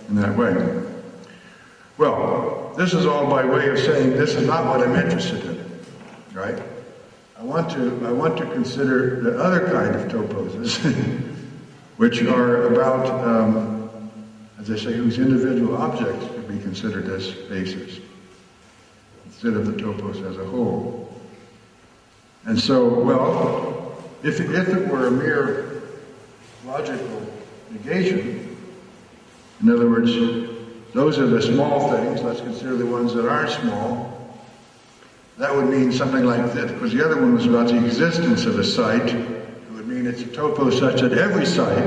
in that way. Well, this is all by way of saying this is not what I'm interested in, right? I want to consider the other kind of toposes, which are about, as I say, whose individual objects could be considered as bases, instead of the topos as a whole. And so, well, if it were a mere logical negation, in other words, those are the small things, let's consider the ones that aren't small, that would mean something like this, because the other one was about the existence of a site. It would mean it's a topo such that every site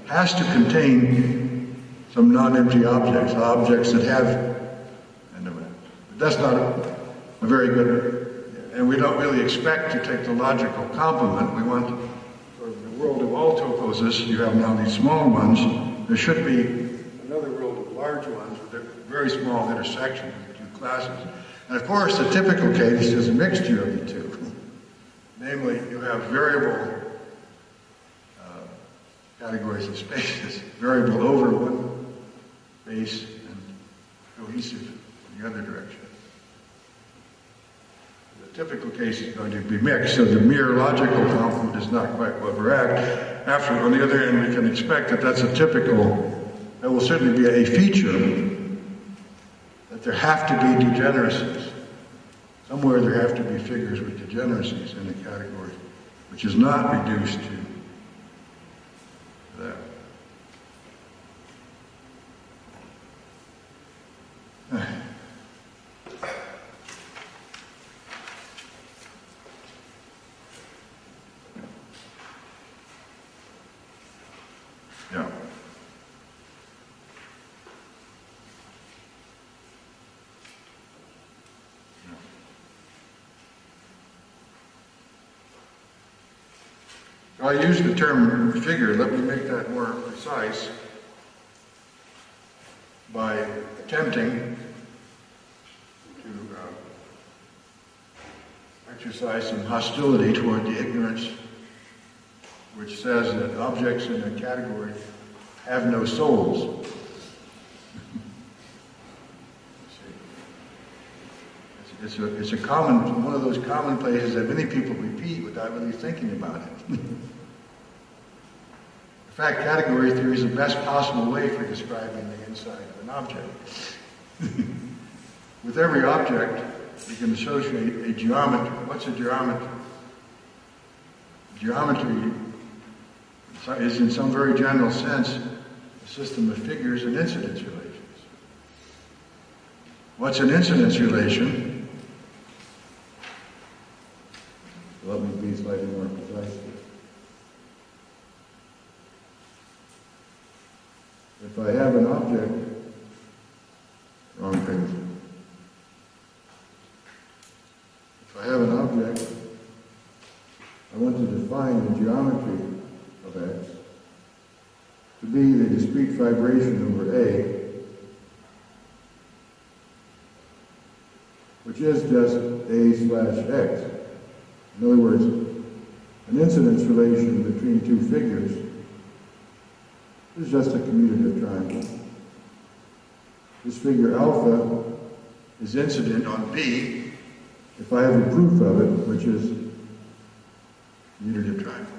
has to contain some non-empty objects, objects that have an event. But that's not a very good, and we don't really expect to take the logical complement. We want, for the world of all toposes, you have now these small ones, there should be another world of large ones with a very small intersection of the two classes. And of course, the typical case is a mixture of the two. Namely, you have variable categories of spaces, variable over one base and cohesive in the other direction. The typical case is going to be mixed, so the mere logical complement is not quite what we're at. After, on the other hand, we can expect that that's a typical, that will certainly be a feature, that there have to be degeneracies. Somewhere there have to be figures with degeneracies in the category, which is not reduced to that. Yeah. So I use the term figure. Let me make that more precise by attempting to exercise some hostility toward the ignorance which says that objects in a category have no souls. It's a common, one of those commonplaces that many people repeat without really thinking about it. In fact, category theory is the best possible way for describing the inside of an object. With every object, you can associate a geometry. What's a geometry? Geometry is, in some very general sense, a system of figures and incidence relations. What's an incidence relation? Let me be slightly more precise. If I have an object, wrong things. If I have an object, I want to define the geometry of X to be the discrete vibration over A, which is just A/X. In other words, an incidence relation between two figures is just a commutative triangle. This figure alpha is incident on B if I have a proof of it, which is a commutative triangle.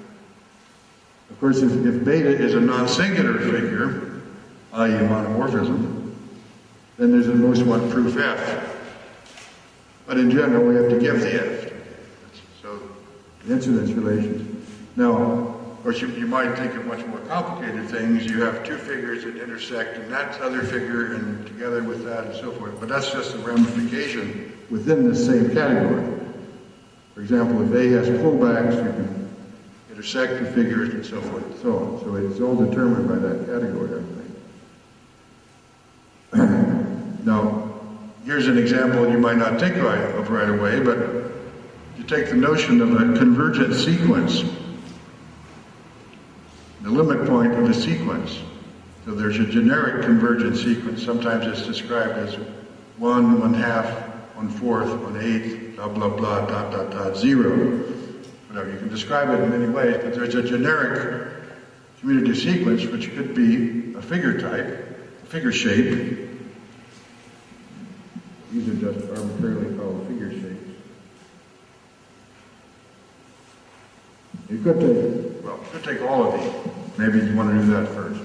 Of course, if beta is a non-singular figure, i.e. a monomorphism, then there's at most one proof F. But in general, we have to give the F. So, the incidence relations. Now, of course, you might think of much more complicated things. You have two figures that intersect, and that other figure, and together with that, and so forth. But that's just a ramification within the same category. For example, if A has pullbacks, you can intersect the figures, and so forth, and so on. So it's all determined by that category, I think. Now, here's an example you might not think of right away, but you take the notion of a convergent sequence, the limit point of a sequence. So there's a generic convergent sequence. Sometimes it's described as 1, 1/2, 1/4, 1/8, blah, blah, blah, dot, dot, dot, 0. Whatever. You can describe it in many ways, but there's a generic commutative sequence which could be a figure type. A figure shape. These are just arbitrarily called figure shapes. You could take all of these. Maybe you want to do that first.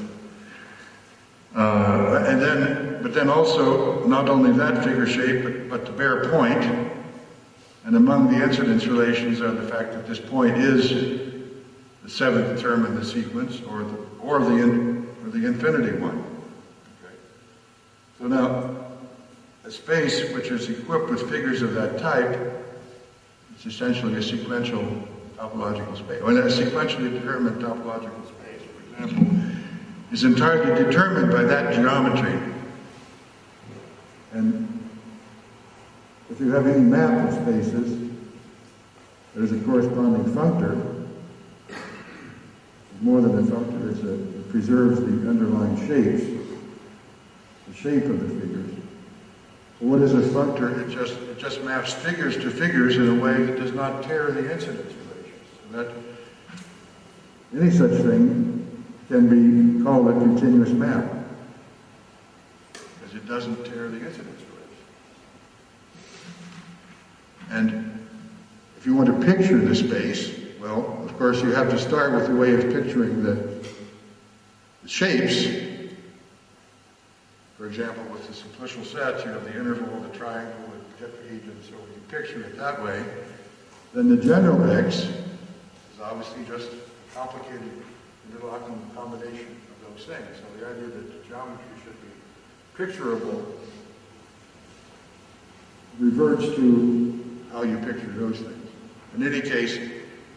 But then also, not only that figure shape, but the bare point. And among the incidence relations are the fact that this point is the seventh term in the sequence, or the infinity one. Okay. So now, a space which is equipped with figures of that type, it's essentially a sequential topological space, or a sequentially determined topological space, for example, is entirely determined by that geometry. And if you have any map of spaces, there's a corresponding functor. More than a functor, it preserves the underlying shapes, the shape of the figures. So what is a functor? It just maps figures to figures in a way that does not tear the incidence relations. So that any such thing can be called a continuous map, because it doesn't tear the incidence relations. And if you want to picture the space, well, of course, you have to start with a way of picturing the shapes. For example, with the simplicial sets, you have the interval, the triangle, the tetrahedron, and so when you picture it that way, then the general X is obviously just a complicated interlocking combination of those things. So the idea that the geometry should be picturable reverts to how you picture those things. In any case,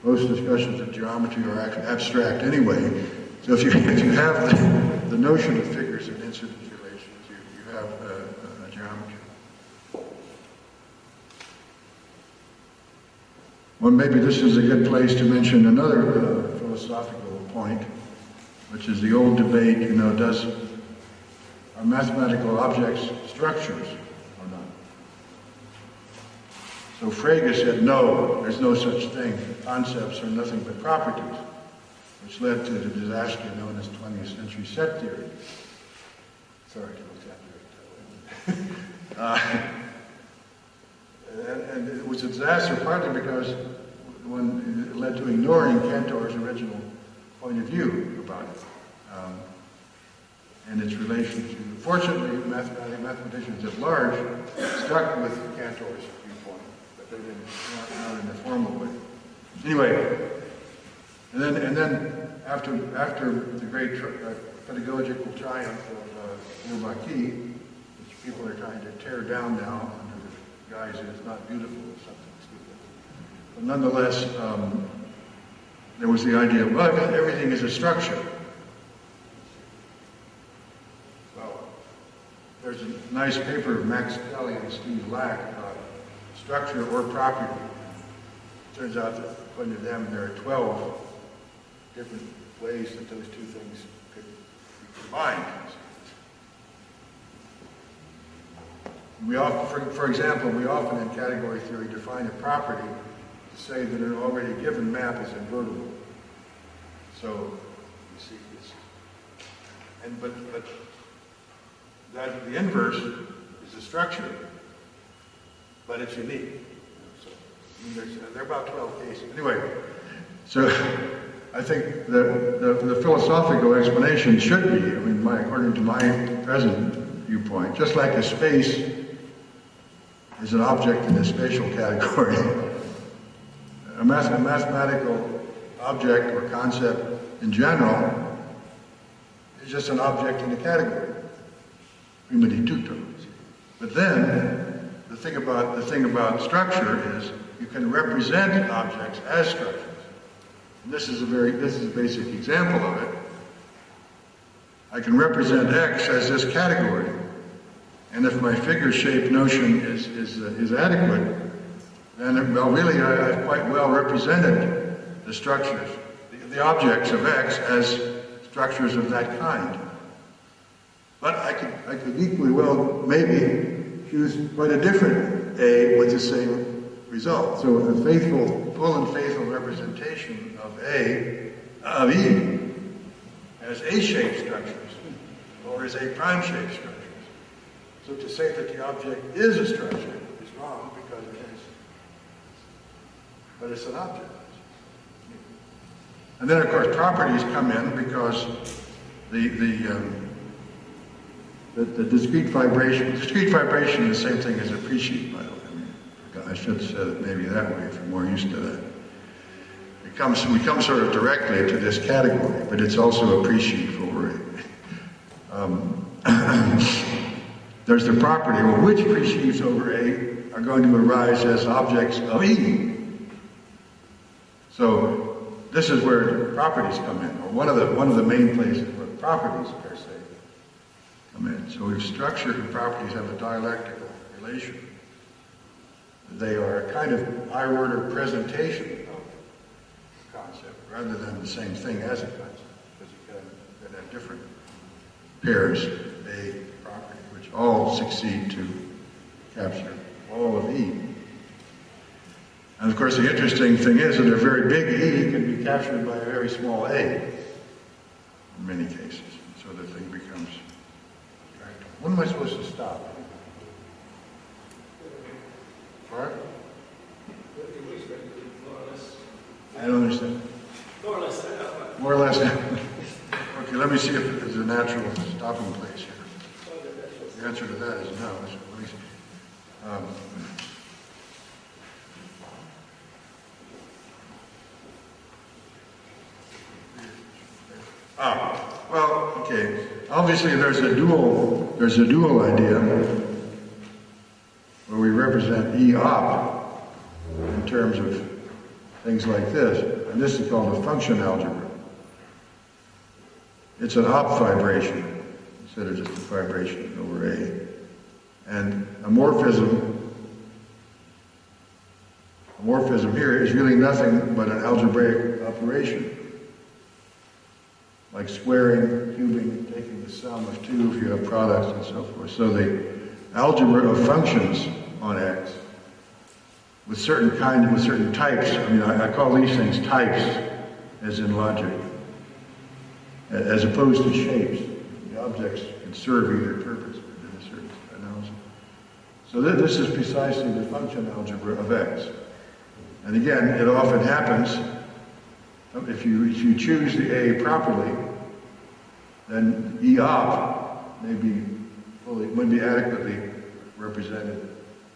most discussions of geometry are abstract anyway. So if you have the notion of figures and incidence relations, you have a geometry. Well, maybe this is a good place to mention another philosophical point, which is the old debate, are mathematical objects structures or not? So Frege said, no, there's no such thing. Concepts are nothing but properties, which led to the disaster known as 20th century set theory. Sorry to look at it that way. And it was a disaster partly because it led to ignoring Cantor's original point of view about it and its relation to, fortunately, mathematicians at large stuck with Cantor's viewpoint, but they didn't, not in a formal way. Anyway, and then after the great pedagogical triumph of Bourbaki, which people are trying to tear down now under the guise that it's not beautiful or something stupid. But nonetheless, there was the idea, well, everything is a structure. Well, there's a nice paper of Max Kelly and Steve Lack about structure or property. It turns out that according to them, there are 12 different ways that those two things could be combined. We often, for example, we often in category theory define a property to say that an already given map is invertible. So you see this, but that the inverse is a structure, but it's unique. So there are about 12 cases. Anyway, so I think the philosophical explanation should be, according to my present viewpoint, just like a space is an object in a spatial category, a mathematical object or concept in general is just an object in a category, prima di tutto. But then the thing about structure is you can represent objects as structures. And this is a basic example of it. I can represent X as this category, and if my figure shape notion is adequate, then really I've quite well represented the structures, the objects of X as structures of that kind. But I could equally well maybe choose quite a different A with the same result. So a full and faithful representation of E as A-shaped structures or is A prime-shaped structure. So to say that the object is a structure is wrong because it is. But it's an object. And then, of course, properties come in because the discrete vibration is the same thing as a presheet, by the way. I should have said it maybe that way if you're more used to that. We come sort of directly to this category, but it's also a presheet over A. There's the property, well, which presheets over A are going to arise as objects of E? So this is where properties come in, or one of the main places where properties per se come in. So if structure and properties have a dialectical relation, they are a kind of higher-order presentation of the concept rather than the same thing as a concept, because you can have different pairs, A property, which all succeed to capture all of E. And of course, the interesting thing is that a very big E can be captured by a very small A in many cases. So the thing becomes attractive. When am I supposed to stop? What? I don't understand. More or less. More or less. Okay, let me see if there's a natural stopping place here. The answer to that is no. Let me see. Well, okay. Obviously, there's a dual idea where we represent E op in terms of things like this, and this is called a function algebra. It's an op vibration instead of just a vibration over A. And a morphism here is really nothing but an algebraic operation, like squaring, cubing, taking the sum of two if you have products and so forth. So the algebra of functions on X with certain types. I mean, I call these things types, as in logic, as opposed to shapes. The objects can serve either purpose in a certain analysis. So this is precisely the function algebra of X. And again, it often happens, if you choose the A properly, then E op may be adequately represented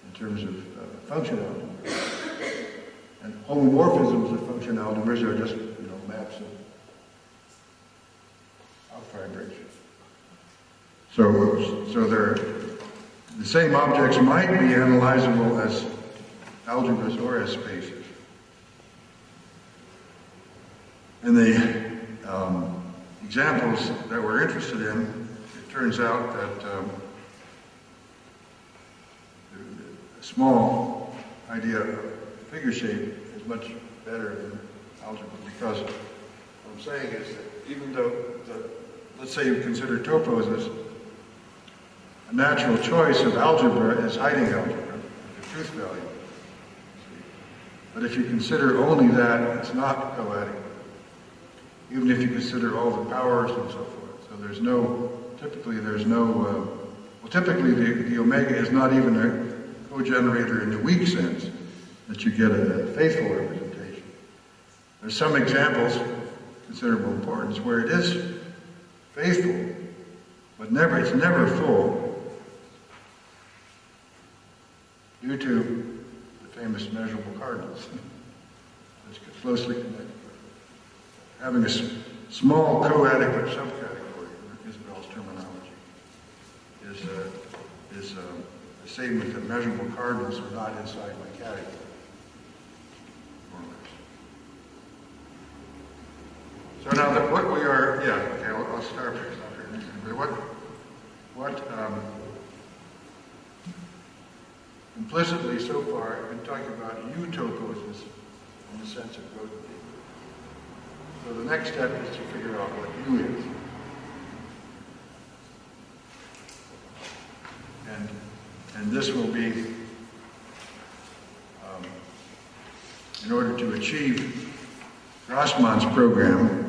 in terms of function algebra. And homomorphisms of function algebras are just, maps of vibration. So the same objects might be analyzable as algebras or as spaces. In the examples that we're interested in, it turns out that a small idea of figure shape is much better than algebra, because what I'm saying is that even though, let's say you consider topos as a natural choice of algebra is hiding algebra, the truth value. But if you consider only that, it's not coadequate. Even if you consider all the powers and so forth. So typically the omega is not even a cogenerator in the weak sense that you get a faithful representation. There's some examples of considerable importance where it is faithful, but it's never full, due to the famous measurable cardinals. It's closely connected. Having a small co-adequate subcategory, Isabel's terminology, is a statement that measurable cardinals are not inside my category, more or less. So now what we are, I'll start here. What implicitly so far I've been talking about U-toposes in the sense of growth. So the next step is to figure out what U is. And this will be, in order to achieve Grossman's program,